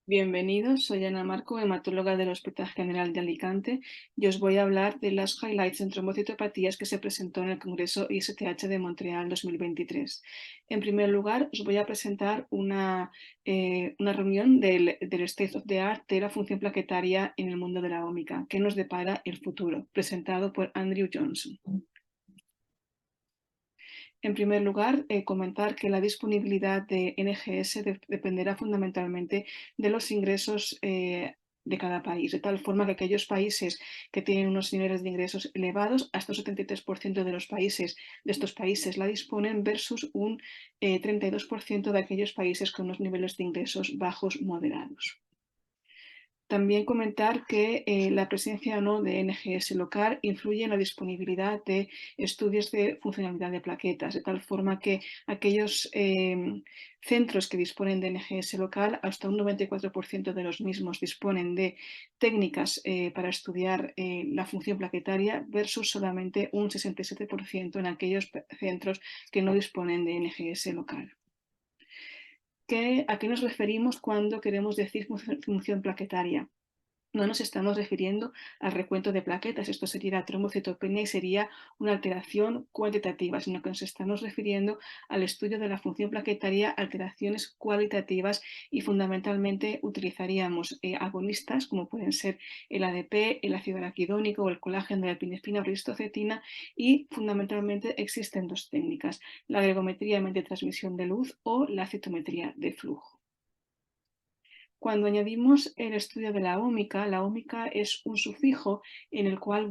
Bienvenidos, soy Ana Marco, hematóloga del Hospital General de Alicante, y os voy a hablar de las highlights en trombocitopatías que se presentó en el Congreso ISTH de Montreal 2023. En primer lugar, os voy a presentar una reunión del State of the Art de la función plaquetaria en el mundo de la ómica, que nos depara el futuro, presentado por Andrew Johnson. En primer lugar, comentar que la disponibilidad de NGS dependerá fundamentalmente de los ingresos de cada país, de tal forma que aquellos países que tienen unos niveles de ingresos elevados, hasta un 73% de los países de estos países la disponen versus un 32% de aquellos países con unos niveles de ingresos bajos moderados. También comentar que la presencia o no de NGS local influye en la disponibilidad de estudios de funcionalidad de plaquetas, de tal forma que aquellos centros que disponen de NGS local, hasta un 94% de los mismos disponen de técnicas para estudiar la función plaquetaria versus solamente un 67% en aquellos centros que no disponen de NGS local. ¿A qué nos referimos cuando queremos decir función plaquetaria? No nos estamos refiriendo al recuento de plaquetas, esto sería la trombocitopenia y sería una alteración cuantitativa, sino que nos estamos refiriendo al estudio de la función plaquetaria, alteraciones cualitativas, y fundamentalmente utilizaríamos agonistas como pueden ser el ADP, el ácido araquidónico o el colágeno de la epinefrina o ristocetina, y fundamentalmente existen dos técnicas: la gregometría mediante transmisión de luz o la citometría de flujo. Cuando añadimos el estudio de la ómica es un sufijo en el cual,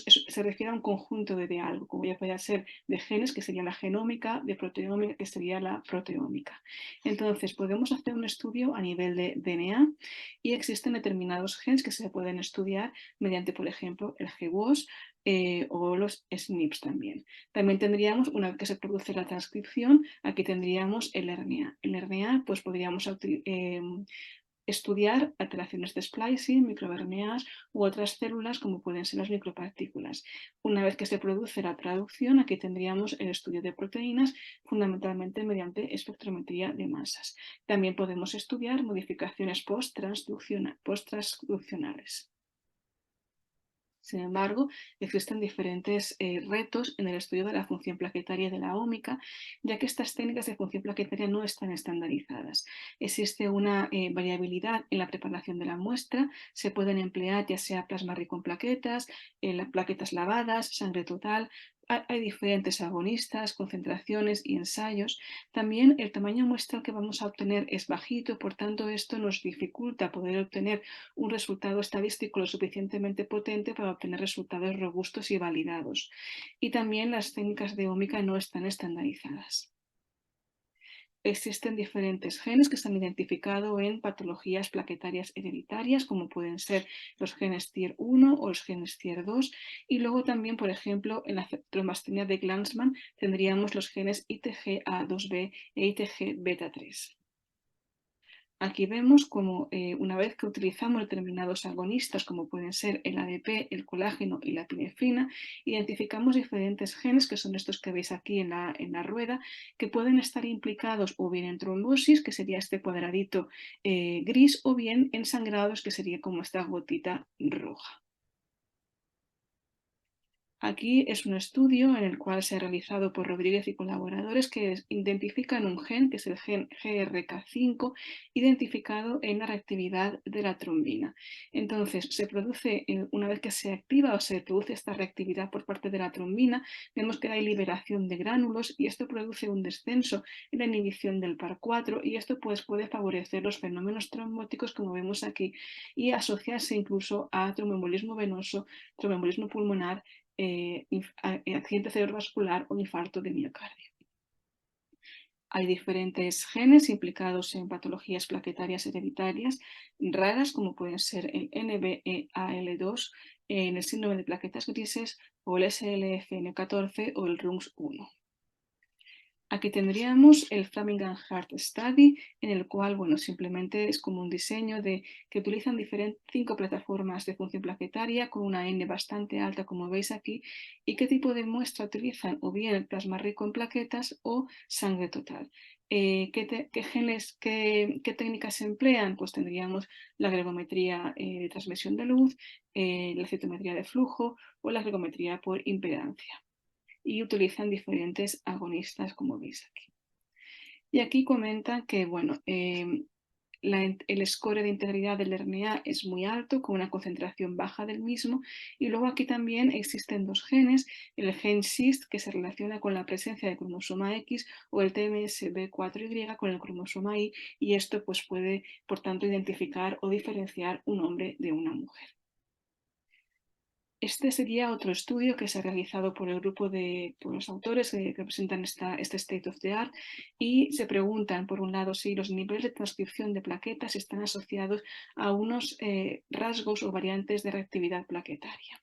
se refiere a un conjunto de algo, como ya puede ser de genes, que sería la genómica, de proteómica, que sería la proteómica. Entonces, podemos hacer un estudio a nivel de DNA y existen determinados genes que se pueden estudiar mediante, por ejemplo, el GWAS o los SNPs también. También tendríamos, una vez que se produce la transcripción, aquí tendríamos el RNA. El RNA, pues podríamos estudiar alteraciones de splicing, microRNAs u otras células como pueden ser las micropartículas. Una vez que se produce la traducción, aquí tendríamos el estudio de proteínas, fundamentalmente mediante espectrometría de masas. También podemos estudiar modificaciones post-transduccionales. Sin embargo, existen diferentes retos en el estudio de la función plaquetaria de la ómica, ya que estas técnicas de función plaquetaria no están estandarizadas. Existe una variabilidad en la preparación de la muestra, se pueden emplear ya sea plasma rico en plaquetas, plaquetas lavadas, sangre total. Hay diferentes agonistas, concentraciones y ensayos. También el tamaño muestral que vamos a obtener es bajito, por tanto esto nos dificulta poder obtener un resultado estadístico lo suficientemente potente para obtener resultados robustos y validados. Y también las técnicas de ómica no están estandarizadas. Existen diferentes genes que se han identificado en patologías plaquetarias hereditarias, como pueden ser los genes TIR1 o los genes TIR2, y luego también, por ejemplo, en la trombastenia de Glanzmann tendríamos los genes ITGA2B e ITG-beta3. Aquí vemos como una vez que utilizamos determinados agonistas, como pueden ser el ADP, el colágeno y la epinefrina, identificamos diferentes genes, que son estos que veis aquí en la rueda, que pueden estar implicados o bien en trombosis, que sería este cuadradito gris, o bien en sangrados, que sería como esta gotita roja. Aquí es un estudio en el cual se ha realizado por Rodríguez y colaboradores, que identifican un gen, que es el gen GRK5, identificado en la reactividad de la trombina. Entonces, una vez que se activa o se produce esta reactividad por parte de la trombina, vemos que hay liberación de gránulos y esto produce un descenso en la inhibición del par4, y esto pues, puede favorecer los fenómenos trombóticos como vemos aquí y asociarse incluso a tromboembolismo venoso, tromboembolismo pulmonar, accidente cerebrovascular o infarto de miocardio. Hay diferentes genes implicados en patologías plaquetarias hereditarias raras, como pueden ser el NBEAL2 en el síndrome de plaquetas grises, o el SLFN14 o el RUNX1. Aquí tendríamos el Framingham Heart Study, en el cual, simplemente es como un diseño que utilizan 5 plataformas de función plaquetaria con una N bastante alta, como veis aquí, y qué tipo de muestra utilizan, o bien el plasma rico en plaquetas o sangre total. ¿Qué técnicas se emplean? Pues tendríamos la gregometría de transmisión de luz, la citometría de flujo o la gregometría por impedancia. Y utilizan diferentes agonistas, como veis aquí. Y aquí comentan que, bueno, el score de integridad del RNA es muy alto, con una concentración baja del mismo. Y luego aquí también existen dos genes, el gen SIST, que se relaciona con la presencia de cromosoma X, o el TMSB4Y con el cromosoma Y, y esto pues puede, por tanto, identificar o diferenciar un hombre de una mujer. Este sería otro estudio que se ha realizado por el grupo de los autores que representan este State of the Art, y se preguntan, por un lado, si los niveles de transcripción de plaquetas están asociados a unos rasgos o variantes de reactividad plaquetaria.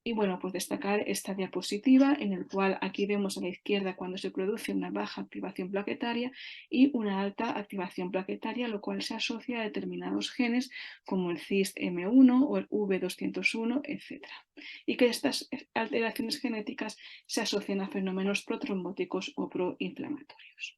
Y bueno, pues destacar esta diapositiva en el cual aquí vemos a la izquierda cuando se produce una baja activación plaquetaria y una alta activación plaquetaria, lo cual se asocia a determinados genes como el CIST-M1 o el V201, etc. Y que estas alteraciones genéticas se asocian a fenómenos protrombóticos o proinflamatorios.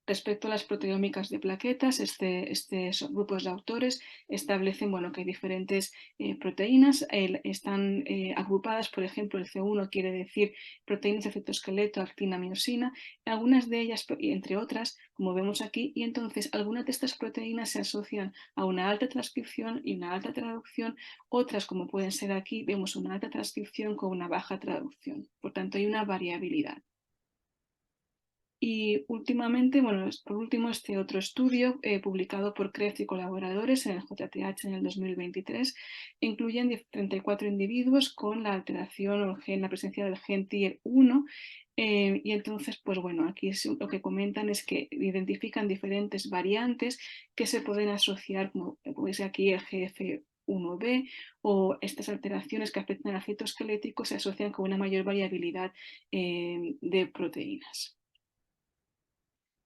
Respecto a las proteómicas de plaquetas, estos grupos de autores establecen, bueno, que hay diferentes proteínas están agrupadas. Por ejemplo, el C1 quiere decir proteínas de citoesqueleto, actina, miosina, algunas de ellas, entre otras, como vemos aquí, y entonces algunas de estas proteínas se asocian a una alta transcripción y una alta traducción, otras, como pueden ser aquí, vemos una alta transcripción con una baja traducción. Por tanto, hay una variabilidad. Y últimamente, bueno, por último, este otro estudio publicado por Krebs y colaboradores en el JTH en el 2023 incluyen 34 individuos con la alteración o la presencia del gen TIR1. Y entonces, pues bueno, aquí lo que comentan es que identifican diferentes variantes que se pueden asociar, como veis aquí, el GF1B, o estas alteraciones que afectan al citoesquelético se asocian con una mayor variabilidad de proteínas.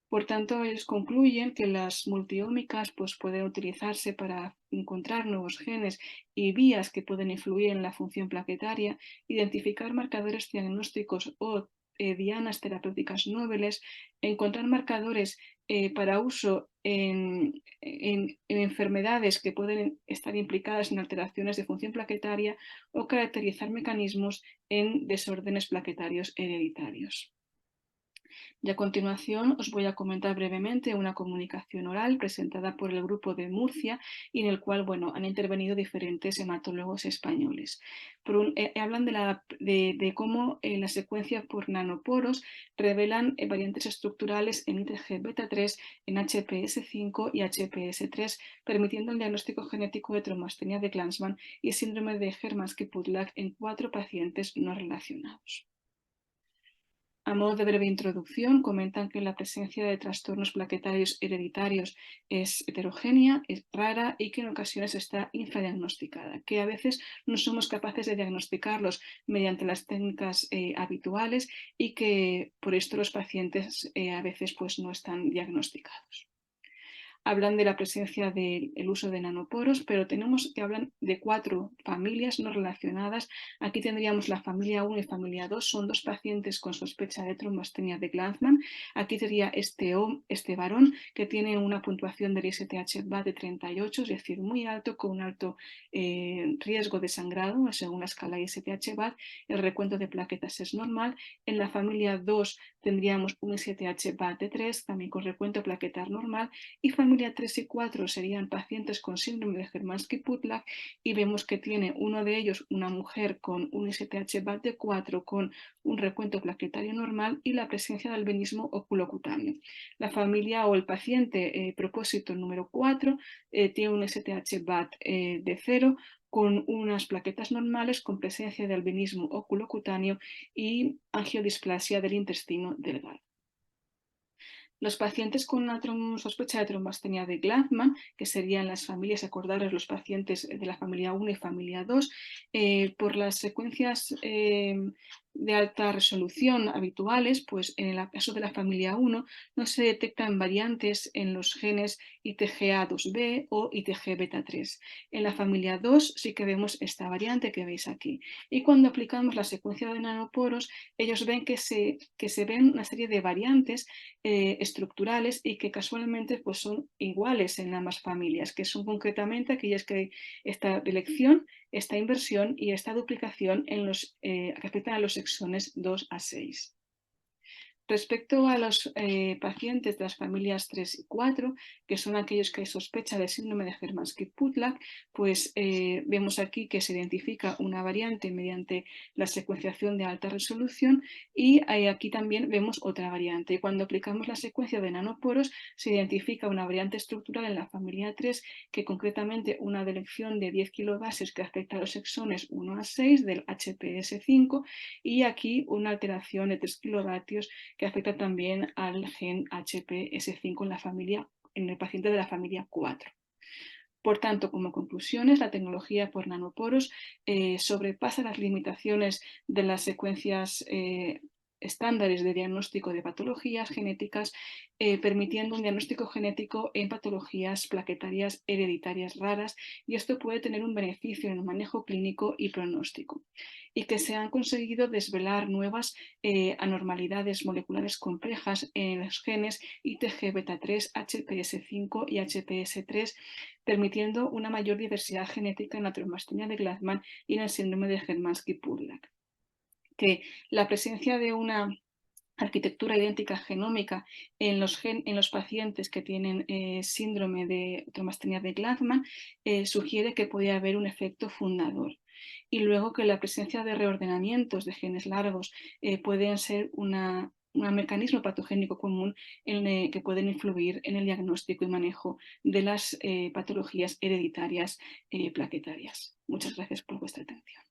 Por tanto, ellos concluyen que las multiómicas pues, pueden utilizarse para encontrar nuevos genes y vías que pueden influir en la función plaquetaria, identificar marcadores diagnósticos o dianas terapéuticas nobles, encontrar marcadores para uso en enfermedades que pueden estar implicadas en alteraciones de función plaquetaria, o caracterizar mecanismos en desórdenes plaquetarios hereditarios. Y a continuación os voy a comentar brevemente una comunicación oral presentada por el grupo de Murcia, y en el cual, bueno, han intervenido diferentes hematólogos españoles. Hablan de cómo las secuencias por nanoporos revelan variantes estructurales en ITG beta 3, en HPS5 y HPS3, permitiendo el diagnóstico genético de trombostenia de Glanzmann y síndrome de Hermansky-Pudlak en 4 pacientes no relacionados. A modo de breve introducción, comentan que la presencia de trastornos plaquetarios hereditarios es heterogénea, es rara y que en ocasiones está infradiagnosticada, que a veces no somos capaces de diagnosticarlos mediante las técnicas habituales, y que por esto los pacientes a veces pues, no están diagnosticados. Hablan de la presencia del uso de nanoporos, pero tenemos que hablan de 4 familias no relacionadas. Aquí tendríamos la familia 1 y familia 2, son 2 pacientes con sospecha de trombostenia de Glanzmann. Aquí sería este varón que tiene una puntuación del ISTH-BAT de 38, es decir, muy alto, con un alto riesgo de sangrado según la escala ISTH-BAT. El recuento de plaquetas es normal. En la familia 2 tendríamos un ISTH-BAT de 3, también con recuento plaquetar normal. Y familia 3 y 4 serían pacientes con síndrome de Hermansky-Pudlak, y vemos que tiene uno de ellos, una mujer, con un ISTH-BAT de 4 con un recuento plaquetario normal y la presencia de albinismo oculocutáneo. La familia o el paciente propósito número 4 tiene un ISTH-BAT de 0 con unas plaquetas normales, con presencia de albinismo oculocutáneo y angiodisplasia del intestino delgado. Los pacientes con una sospecha de trombostenia de Glanzmann, que serían las familias, acordaros, los pacientes de la familia 1 y familia 2, por las secuencias de alta resolución habituales, pues en el caso de la familia 1 no se detectan variantes en los genes ITGA2B o ITG-beta3. En la familia 2 sí que vemos esta variante que veis aquí. Y cuando aplicamos la secuencia de nanoporos, ellos ven que se ven una serie de variantes estructurales y que casualmente pues, son iguales en ambas familias, que son concretamente aquellas que esta elección, esta inversión y esta duplicación que afectan a los exones 2 a 6. Respecto a los pacientes de las familias 3 y 4, que son aquellos que hay sospecha de síndrome de Hermansky-Pudlak, pues vemos aquí que se identifica una variante mediante la secuenciación de alta resolución y aquí también vemos otra variante. Y cuando aplicamos la secuencia de nanoporos, se identifica una variante estructural en la familia 3, que concretamente una delección de 10 kilobases que afecta a los exones 1 a 6 del HPS5 y aquí una alteración de 3 kilovatios que afecta también al gen HPS5 en el paciente de la familia 4. Por tanto, como conclusiones, la tecnología por nanoporos sobrepasa las limitaciones de las secuencias estándares de diagnóstico de patologías genéticas, permitiendo un diagnóstico genético en patologías plaquetarias hereditarias raras, y esto puede tener un beneficio en el manejo clínico y pronóstico. Y que se han conseguido desvelar nuevas anormalidades moleculares complejas en los genes ITG-beta3, HPS5 y HPS3, permitiendo una mayor diversidad genética en la trombastenia de Gladman y en el síndrome de Hermansky-Pudlak. Que la presencia de una arquitectura idéntica genómica en los pacientes que tienen síndrome de trombastenia de Gladman sugiere que puede haber un efecto fundador. Y luego que la presencia de reordenamientos de genes largos pueden ser un mecanismo patogénico común que pueden influir en el diagnóstico y manejo de las patologías hereditarias plaquetarias. Muchas gracias por vuestra atención.